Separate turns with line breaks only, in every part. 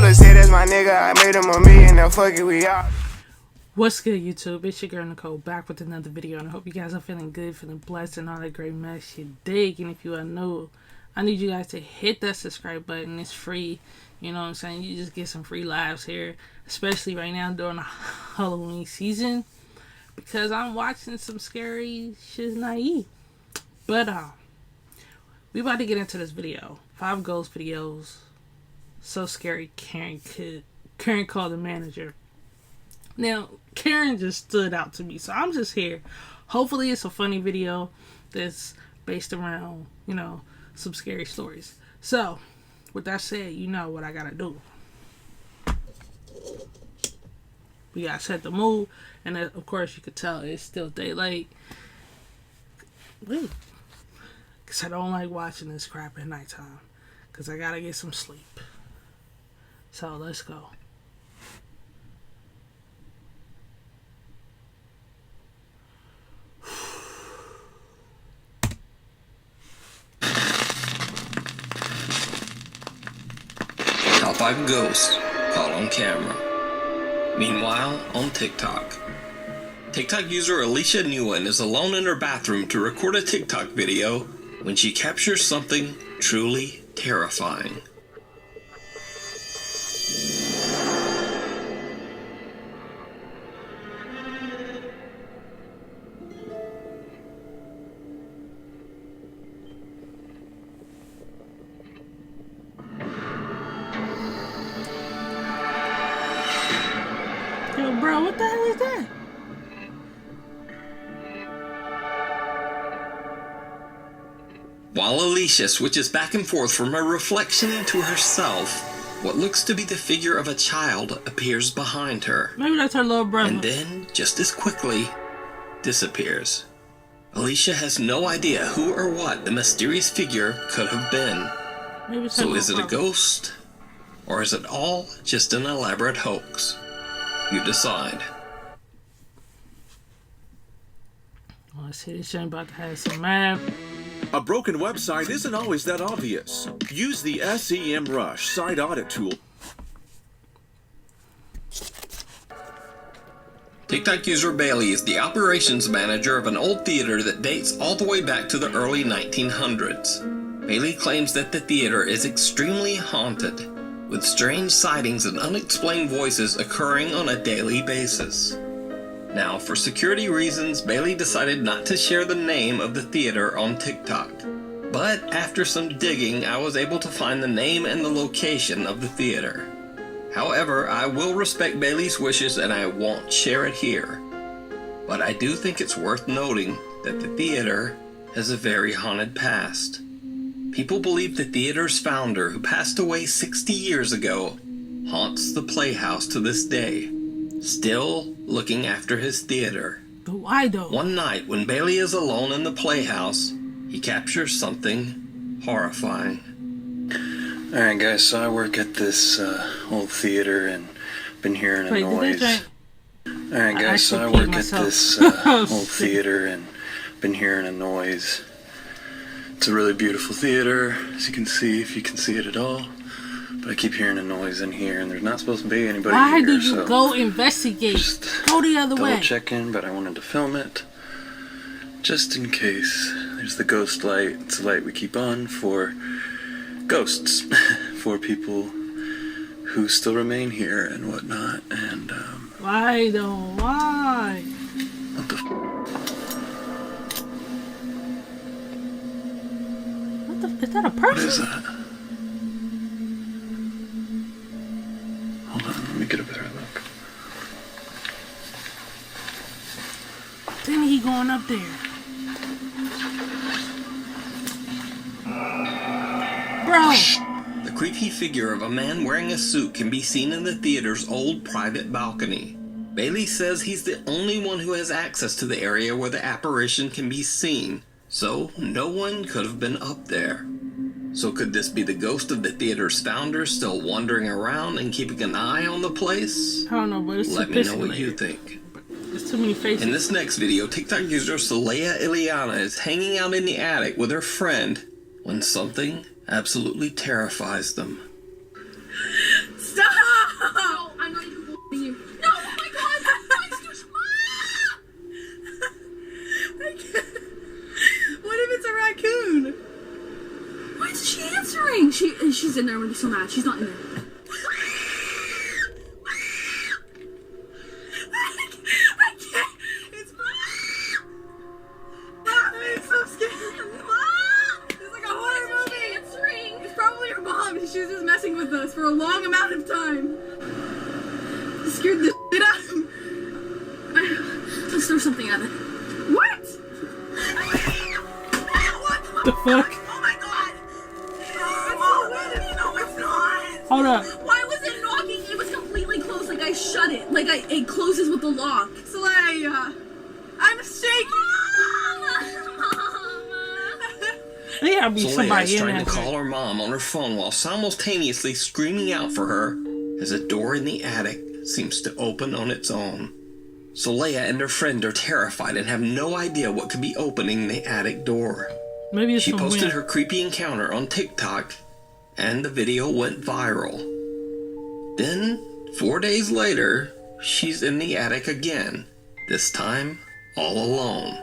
Never say that's my nigga, I made him a million, now fuck it, we out.
What's good, YouTube? It's your girl Nicole back with another video, and I hope you guys are feeling good, feeling blessed, and all that great mess you dig. And if you are new, I need you guys to hit that subscribe button. It's free. You know what I'm saying? You just get some free lives here, especially right now during the Halloween season, because I'm watching some scary shit naive. But we about to get into this video. 5 ghost videos. So scary. Karen called the manager. Now, Karen just stood out to me, so I'm just here. Hopefully it's a funny video that's based around, you know, some scary stories. So, with that said, you know what I gotta do. We gotta set the mood, and of course you could tell it's still daylight. Wait. Because I don't like watching this crap at nighttime. Because I gotta get some sleep. So, let's go.
Top 5 ghosts caught on camera. Meanwhile, on TikTok. TikTok user Alicia Nguyen is alone in her bathroom to record a TikTok video when she captures something truly terrifying.
Yo, bro, what the hell is that?
While Alicia switches back and forth from her reflection to herself, what looks to be the figure of a child appears behind her.
Maybe that's her little brother.
And then, just as quickly, disappears. Alicia has no idea who or what the mysterious figure could have been.
Maybe it's her
So
little
is it a
brother.
ghost? Or is it all just an elaborate hoax? You decide.
Oh, let's see, this ain't about to have some math.
A broken website isn't always that obvious. Use the SEMrush site audit tool.
TikTok user Bailey is the operations manager of an old theater that dates all the way back to the early 1900s. Bailey claims that the theater is extremely haunted, with strange sightings and unexplained voices occurring on a daily basis. Now, for security reasons, Bailey decided not to share the name of the theater on TikTok. But after some digging, I was able to find the name and the location of the theater. However, I will respect Bailey's wishes and I won't share it here. But I do think it's worth noting that the theater has a very haunted past. People believe the theater's founder, who passed away 60 years ago, haunts the Playhouse to this day, still looking after his theater.
But why though?
One night, when Bailey is alone in the Playhouse, he captures something horrifying.
Alright guys, so I work at this old theater and been hearing a
Wait,
noise. Alright
I
guys, so I
actually
work
peed
at
myself.
this
Oh,
old
shit.
theater and been hearing a noise. It's a really beautiful theater, as you can see, if you can see it at all. But I keep hearing a noise in here and there's not supposed to be anybody
Why
here.
did you
so
go investigate?
just
Go the other way.
double checking, but I wanted to film it. Just in case. There's the ghost light. It's a light we keep on for ghosts. For people who still remain here and whatnot. And,
Why though? Why?
what the
What the? Is that a
What is
person?
that? Hold on, let me get a better look.
Then he going up there. Bro!
The creepy figure of a man wearing a suit can be seen in the theater's old private balcony. Bailey says he's the only one who has access to the area where the apparition can be seen, so no one could have been up there. So could this be the ghost of the theater's founder still wandering around and keeping an eye on the place?
I don't know, but it's
Let
too
me know what you
pixelated.
think.
There's too many faces.
In this next video, TikTok user Saleya Ileana is hanging out in the attic with her friend when something absolutely terrifies them.
Stop! She's in there. I'm gonna be so mad. She's not in there. I can't. It's I'm so scared. It's like a horror movie. Answering. It's probably her mom. She was just messing with us for a long amount of time. It scared the shit out of me. Let's throw something at it. What? What
The fuck?
Oh my god! No, it's not!
Hold up.
Why was it knocking? It was completely closed, like I shut it. Like it closes with the lock. Slay! I'm shaking!
There gotta be
Soleil
somebody
is
in
trying
there.
to call her mom on her phone while simultaneously screaming out for her as a door in the attic seems to open on its own. Soleil and her friend are terrified and have no idea what could be opening the attic door.
Maybe it's
She
some
posted
weird.
her creepy encounter on TikTok, and the video went viral. Then, 4 days later, she's in the attic again, this time all alone.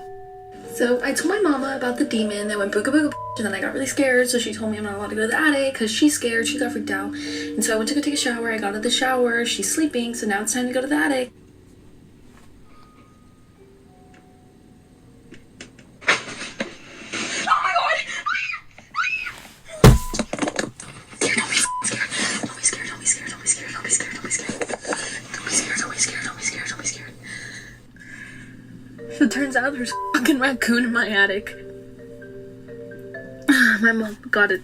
So I told my mama about the demon that went booga booga, and then I got really scared, so she told me I'm not allowed to go to the attic because she's scared. She got freaked out. And so I went to go take a shower. I got out of the shower. She's sleeping, so now it's time to go to the attic. So it turns out there's a fucking raccoon in my attic. My mom got it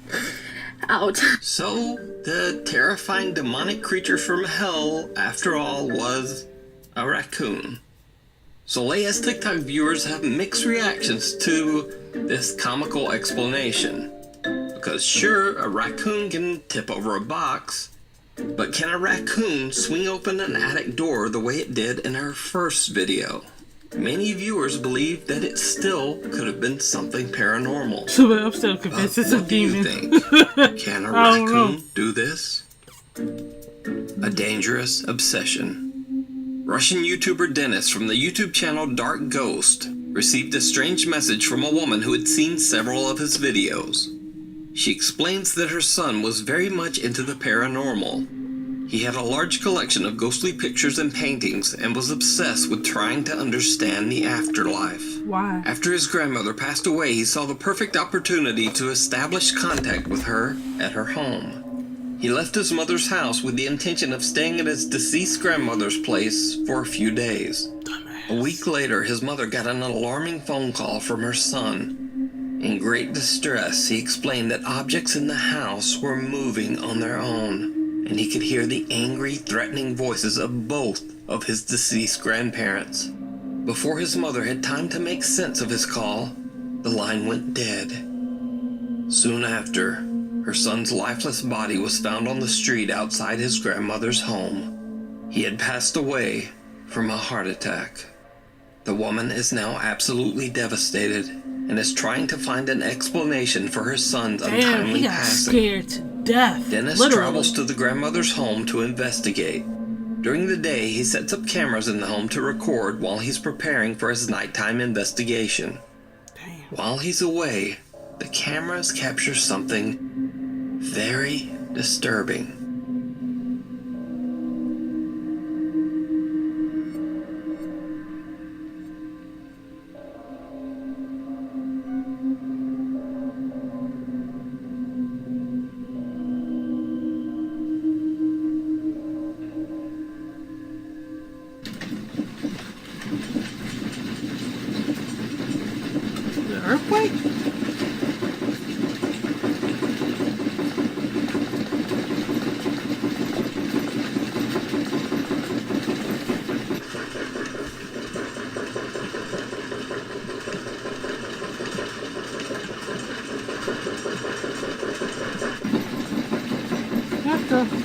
out.
So, the terrifying demonic creature from hell, after all, was a raccoon. Soleia's TikTok viewers have mixed reactions to this comical explanation. Because sure, a raccoon can tip over a box, but can a raccoon swing open an attic door the way it did in her first video? Many viewers believe that it still could have been something paranormal.
So I'm still convinced it's a
What do you
demon.
think? Can a
I don't know.
raccoon do this? A dangerous obsession. Russian YouTuber Dennis from the YouTube channel Dark Ghost received a strange message from a woman who had seen several of his videos. She explains that her son was very much into the paranormal. He had a large collection of ghostly pictures and paintings and was obsessed with trying to understand the afterlife.
Why?
After his grandmother passed away, he saw the perfect opportunity to establish contact with her at her home. He left his mother's house with the intention of staying at his deceased grandmother's place for a few days. A week later, his mother got an alarming phone call from her son. In great distress, he explained that objects in the house were moving on their own, and he could hear the angry, threatening voices of both of his deceased grandparents. Before his mother had time to make sense of his call, the line went dead. Soon after, her son's lifeless body was found on the street outside his grandmother's home. He had passed away from a heart attack. The woman is now absolutely devastated and is trying to find an explanation for her son's
Damn,
untimely
he got
passing.
scared to death.
Dennis
Literally.
travels to the grandmother's home to investigate. During the day, he sets up cameras in the home to record while he's preparing for his nighttime investigation.
Damn.
While he's away, the cameras capture something very disturbing.
The earthquake? What the?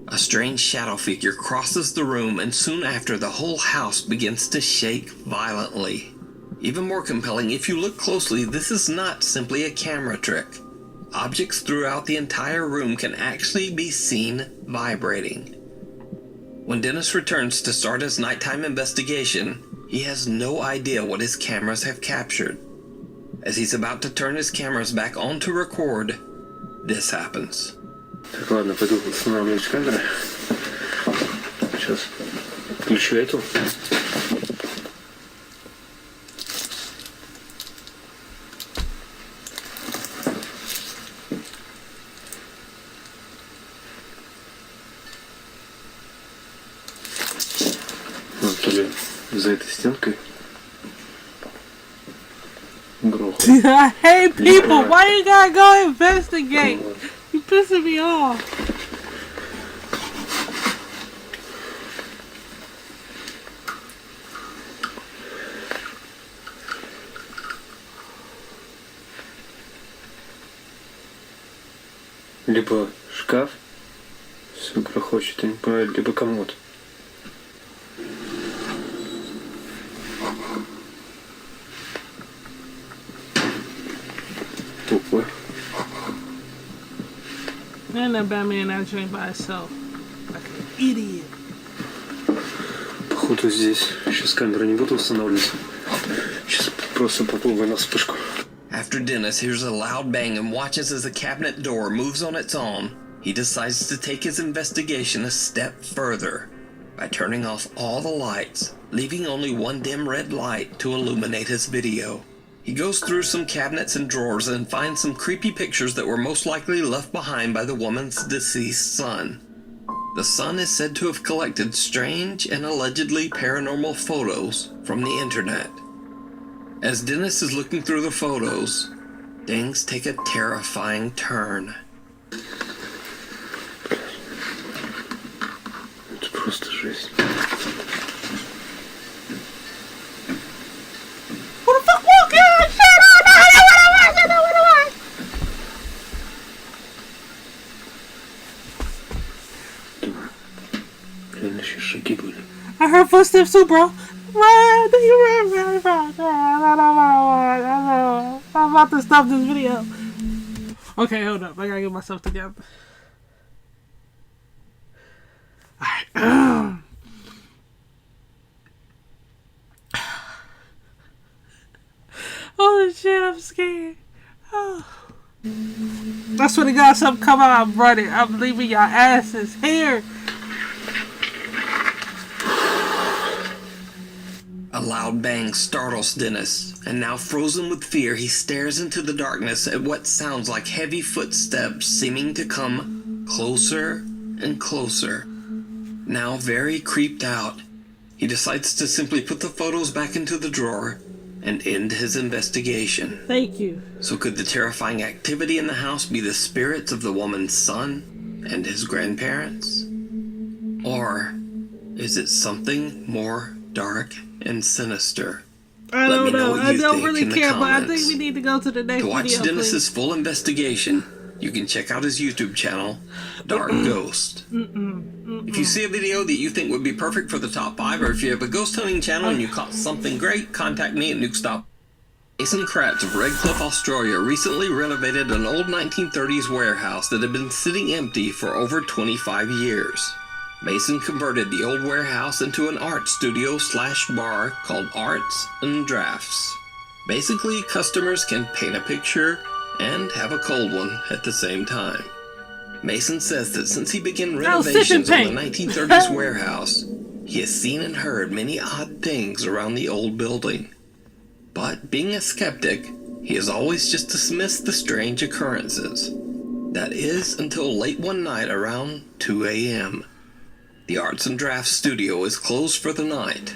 A strange shadow figure crosses the room, and soon after, the whole house begins to shake violently. Even more compelling, if you look closely, this is not simply a camera trick. Objects throughout the entire room can actually be seen vibrating. When Dennis returns to start his nighttime investigation, He has no idea what his cameras have captured. As he's about to turn his cameras back on to record, this happens.
Так, ладно, пойду устанавливать камеры. Сейчас включу эту. То ли за этой стенкой грохот.
I hate people. Why you gotta go investigate? You pissing me off.
Либо шкаф все грохочет, я не понимаю, либо комод. Опа.
And that Batman actually by itself. Like an idiot.
Походу здесь сейчас камеры не буду устанавливать. Сейчас просто попробую на вспышку.
After Dennis hears a loud bang and watches as the cabinet door moves on its own, he decides to take his investigation a step further by turning off all the lights, leaving only one dim red light to illuminate his video. He goes through some cabinets and drawers and finds some creepy pictures that were most likely left behind by the woman's deceased son. The son is said to have collected strange and allegedly paranormal photos from the internet. As Dennis is looking through the photos, things take a terrifying turn.
Это просто жесть.
Who the fuck walking on shit? Oh no, I don't wanna watch.
Реально еще шаги были.
I heard footsteps too, bro. Run, you run. I'm about to stop this video. Okay, hold up. I gotta get myself together. Alright. Holy shit, I'm scared. Oh. I swear to God, something come out, I'm running. I'm leaving your asses here.
A loud bang startles Dennis, and now frozen with fear, he stares into the darkness at what sounds like heavy footsteps seeming to come closer and closer. Now very creeped out, he decides to simply put the photos back into the drawer and end his investigation.
Thank you.
So could the terrifying activity in the house be the spirits of the woman's son and his grandparents? Or is it something more dark and sinister?
I
Let
don't
me know
know.
what
I
you
don't
think
really
in the
care, but I
comments.
think we need to go to the next
To watch
video,
Dennis's
please.
full investigation, you can check out his YouTube channel, Dark Ghost. If you see a video that you think would be perfect for the top 5, or if you have a ghost hunting channel and you caught something great, contact me at Nukestop. Mason Kratz of Redcliffe, Australia recently renovated an old 1930s warehouse that had been sitting empty for over 25 years. Mason converted the old warehouse into an art studio / bar called Arts and Drafts. Basically, customers can paint a picture and have a cold one at the same time. Mason says that since he began renovations on the 1930s warehouse, he has seen and heard many odd things around the old building. But being a skeptic, he has always just dismissed the strange occurrences. That is until late one night around 2 a.m. The Arts and Drafts studio is closed for the night.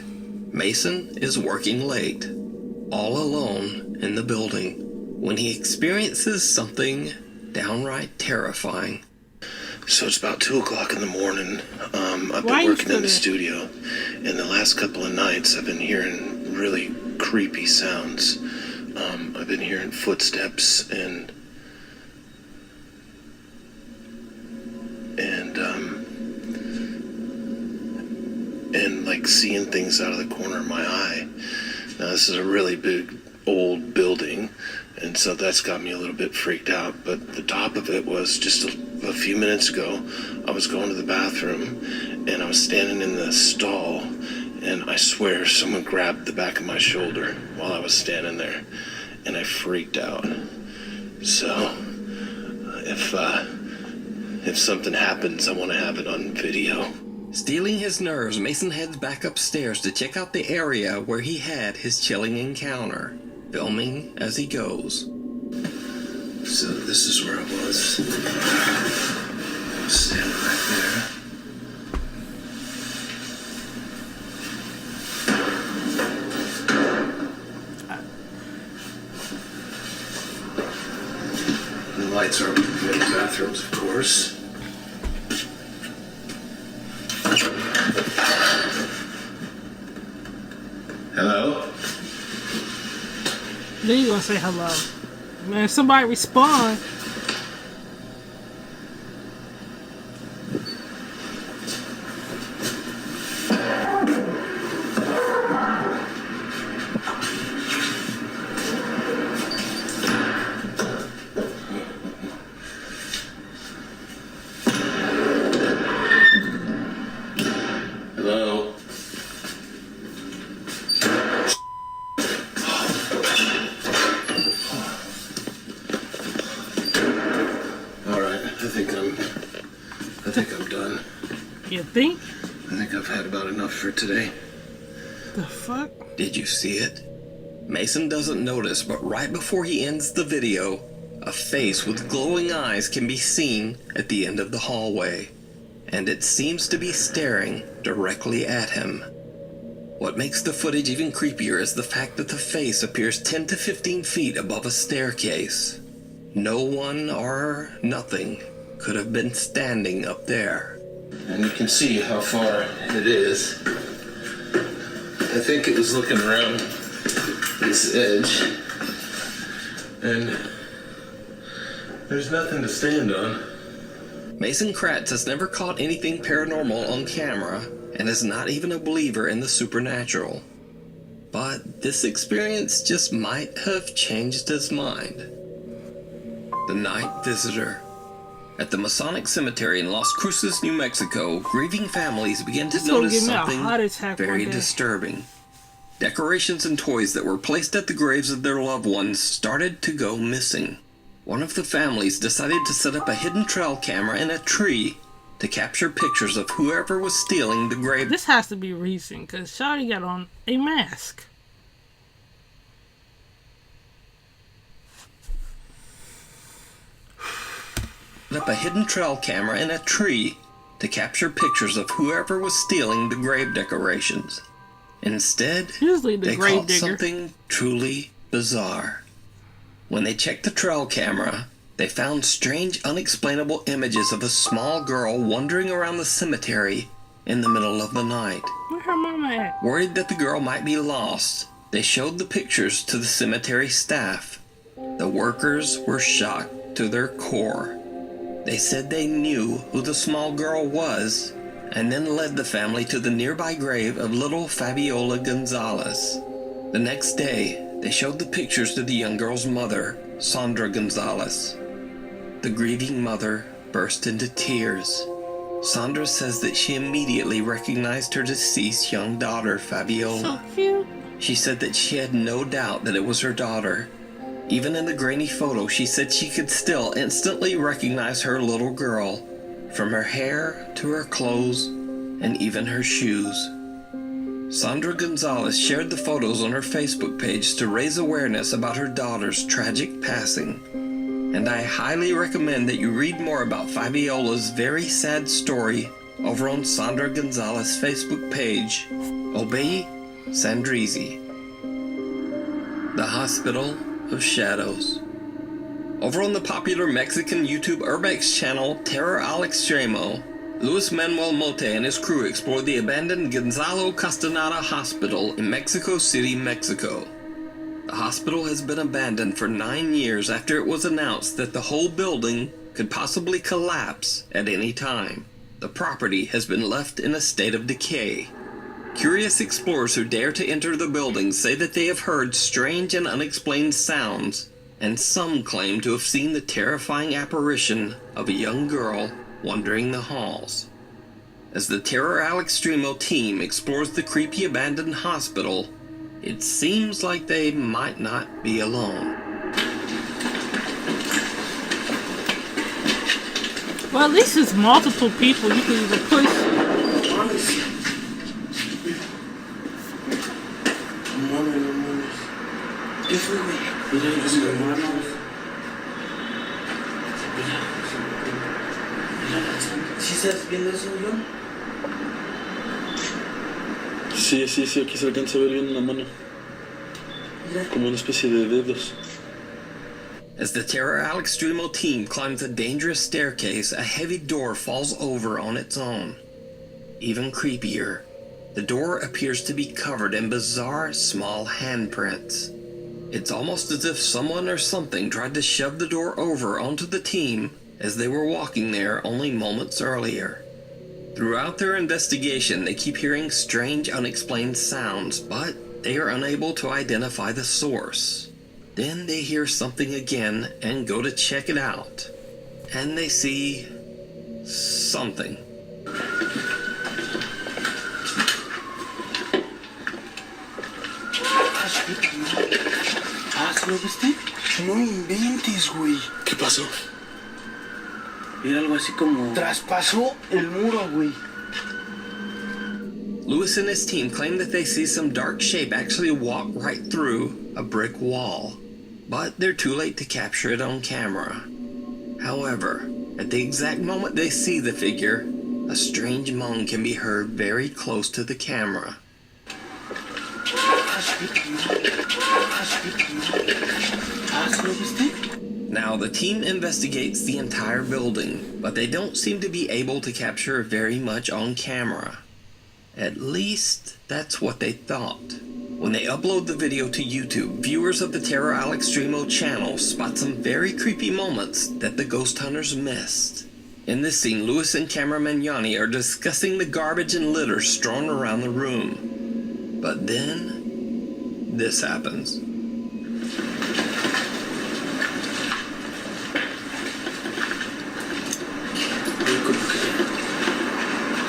Mason is working late, all alone in the building, when he experiences something downright terrifying.
So it's about 2 o'clock in the morning. I've
Why
been
you
working in the
still
studio, and the last couple of nights I've been hearing really creepy sounds. I've been hearing footsteps and like seeing things out of the corner of my eye. Now this is a really big old building, and so that's got me a little bit freaked out. But the top of it was just a few minutes ago, I was going to the bathroom and I was standing in the stall, and I swear someone grabbed the back of my shoulder while I was standing there, and I freaked out. So, if something happens, I want to have it on video.
Stealing his nerves, Mason heads back upstairs to check out the area where he had his chilling encounter, filming as he goes.
So this is where I was. I was standing right there. The lights are up in the bathrooms, of course. Hello?
Then you gonna say hello. Man, if somebody respond.
Hello? Alright, I think I'm done.
You think?
I think I've had about enough for today.
The fuck?
Did you see it? Mason doesn't notice, but right before he ends the video, a face with glowing eyes can be seen at the end of the hallway, and it seems to be staring directly at him. What makes the footage even creepier is the fact that the face appears 10 to 15 feet above a staircase. No one or nothing could have been standing up there.
And you can see how far it is. I think it was looking around this edge. And there's nothing to stand on.
Mason Kratz has never caught anything paranormal on camera and is not even a believer in the supernatural. But this experience just might have changed his mind. The Night Visitor. At the Masonic Cemetery in Las Cruces, New Mexico, grieving families began to notice something very disturbing. Decorations and toys that were placed at the graves of their loved ones started to go missing. One of the families decided to set up a hidden trail camera in a tree to capture pictures of whoever was stealing the grave.
This has to be recent, because Shawty got on a mask.
Up a hidden trail camera in a tree to capture pictures of whoever was stealing the grave decorations. Instead, they caught something truly bizarre. When they checked the trail camera, they found strange, unexplainable images of a small girl wandering around the cemetery in the middle of the night.
Where her mama at?
Worried that the girl might be lost, they showed the pictures to the cemetery staff. The workers were shocked to their core. They said they knew who the small girl was, and then led the family to the nearby grave of little Fabiola Gonzalez. The next day, they showed the pictures to the young girl's mother, Sandra Gonzalez. The grieving mother burst into tears. Sandra says that she immediately recognized her deceased young daughter, Fabiola.
So cute.
She said that she had no doubt that it was her daughter. Even in the grainy photo, she said she could still instantly recognize her little girl, from her hair to her clothes and even her shoes. Sandra Gonzalez shared the photos on her Facebook page to raise awareness about her daughter's tragic passing. And I highly recommend that you read more about Fabiola's very sad story over on Sandra Gonzalez's Facebook page, Obey Sandrizi. The Hospital of Shadows. Over on the popular Mexican YouTube Urbex channel Terror al Extremo, Luis Manuel Mote and his crew explore the abandoned Gonzalo Castaneda Hospital in Mexico City, Mexico. The hospital has been abandoned for 9 years after it was announced that the whole building could possibly collapse at any time. The property has been left in a state of decay. Curious explorers who dare to enter the building say that they have heard strange and unexplained sounds, and some claim to have seen the terrifying apparition of a young girl wandering the halls. As the Terror Al Extremo team explores the creepy abandoned hospital, it seems like they might not be alone.
Well, at least it's multiple people you can either push.
¿Sí estás viendo eso, John?
Sí, aquí se alcanza a ver bien una mano. Como una especie de dedos.
As the Terror Al Extremo team climbs a dangerous staircase, a heavy door falls over on its own. Even creepier, the door appears to be covered in bizarre small handprints. It's almost as if someone or something tried to shove the door over onto the team as they were walking there only moments earlier. Throughout their investigation, they keep hearing strange, unexplained sounds, but they are unable to identify the source. Then they hear something again and go to check it out. And they see something.
¿Sí lo viste? No inventes, güey.
¿Qué pasó?
Era algo así como... traspasó el muro, güey.
Lewis and his team claim that they see some dark shape actually walk right through a brick wall, but they're too late to capture it on camera. However, at the exact moment they see the figure, a strange moan can be heard very close to the camera. Now, the team investigates the entire building, but they don't seem to be able to capture very much on camera. At least, that's what they thought. When they upload the video to YouTube, viewers of the Terror Al Extremo channel spot some very creepy moments that the ghost hunters missed. In this scene, Lewis and cameraman Yanni are discussing the garbage and litter strewn around the room. But then, this happens.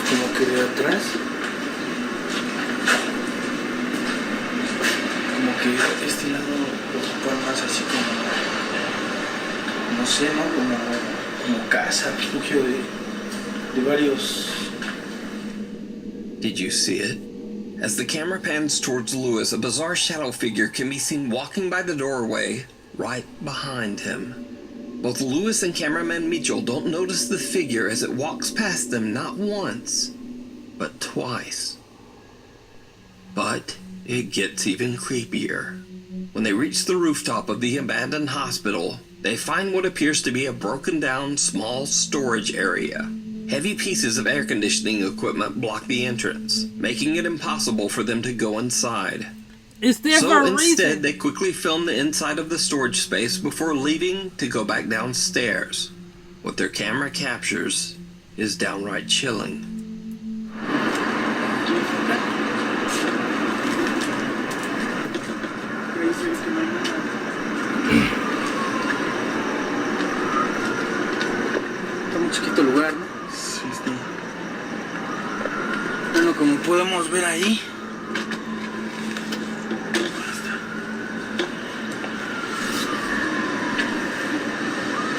Como que de atrás. Como que este lado lo ocupan más así como, no sé, ¿no? Como casa, refugio de varios.
Did you see it? As the camera pans towards Lewis, a bizarre shadow figure can be seen walking by the doorway right behind him. Both Lewis and cameraman Mitchell don't notice the figure as it walks past them not once, but twice. But it gets even creepier. When they reach the rooftop of the abandoned hospital, they find what appears to be a broken down small storage area. Heavy pieces of air conditioning equipment block the entrance, making it impossible for them to go inside.
It's there for a reason.
So instead, they quickly film the inside of the storage space before leaving to go back downstairs. What their camera captures is downright chilling.
Está muy chiquito el lugar, ¿no?
Sí, está.
Bueno, como podemos ver ahí.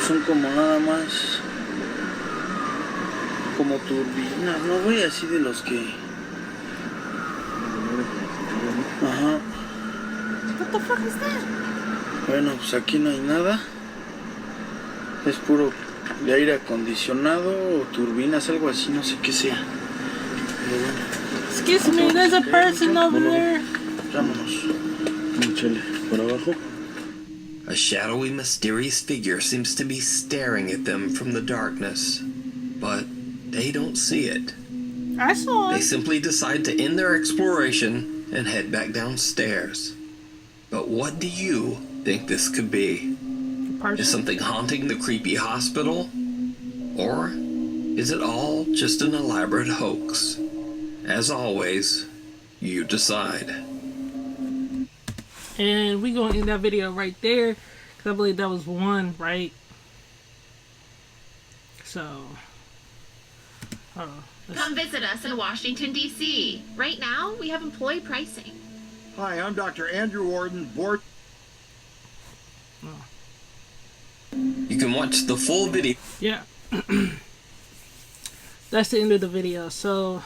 Son como nada más como turbinas, ¿no, güey? Así de los que... Ajá.
What the fuck is that?
Bueno, pues aquí no hay nada. Es puro de aire acondicionado o turbinas, algo así, no sé qué sea. Pero bueno.
Excuse me, there's a person over there.
Vámonos.
Échale por abajo.
A shadowy, mysterious figure seems to be staring at them from the darkness, but they don't see it.
I saw
They
it.
simply decide to end their exploration and head back downstairs. But what do you think this could be? Is something haunting the creepy hospital? Or is it all just an elaborate hoax? As always, you decide.
And we gonna end that video right there, because I believe that was one, right? So, hold on.
Come visit us in Washington, D.C. Right now, we have employee pricing.
Hi, I'm Dr. Andrew Warden, board.
You can watch the full video.
Yeah. That's the end of the video. So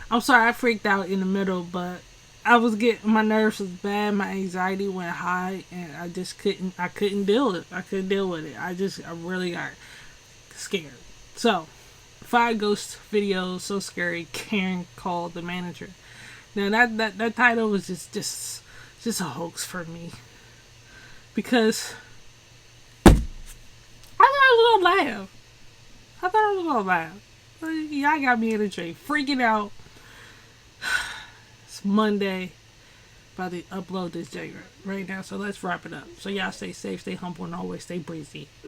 I'm sorry I freaked out in the middle, but I was getting, my nerves was bad, my anxiety went high, and I couldn't deal with it. I really got scared. So 5 ghost videos so scary Karen called the manager. Now that title was just a hoax for me, because I thought I was gonna laugh. Y'all got me in a dream, freaking out. It's Monday. About to upload this J right now, so let's wrap it up. So y'all stay safe, stay humble, and always stay breezy.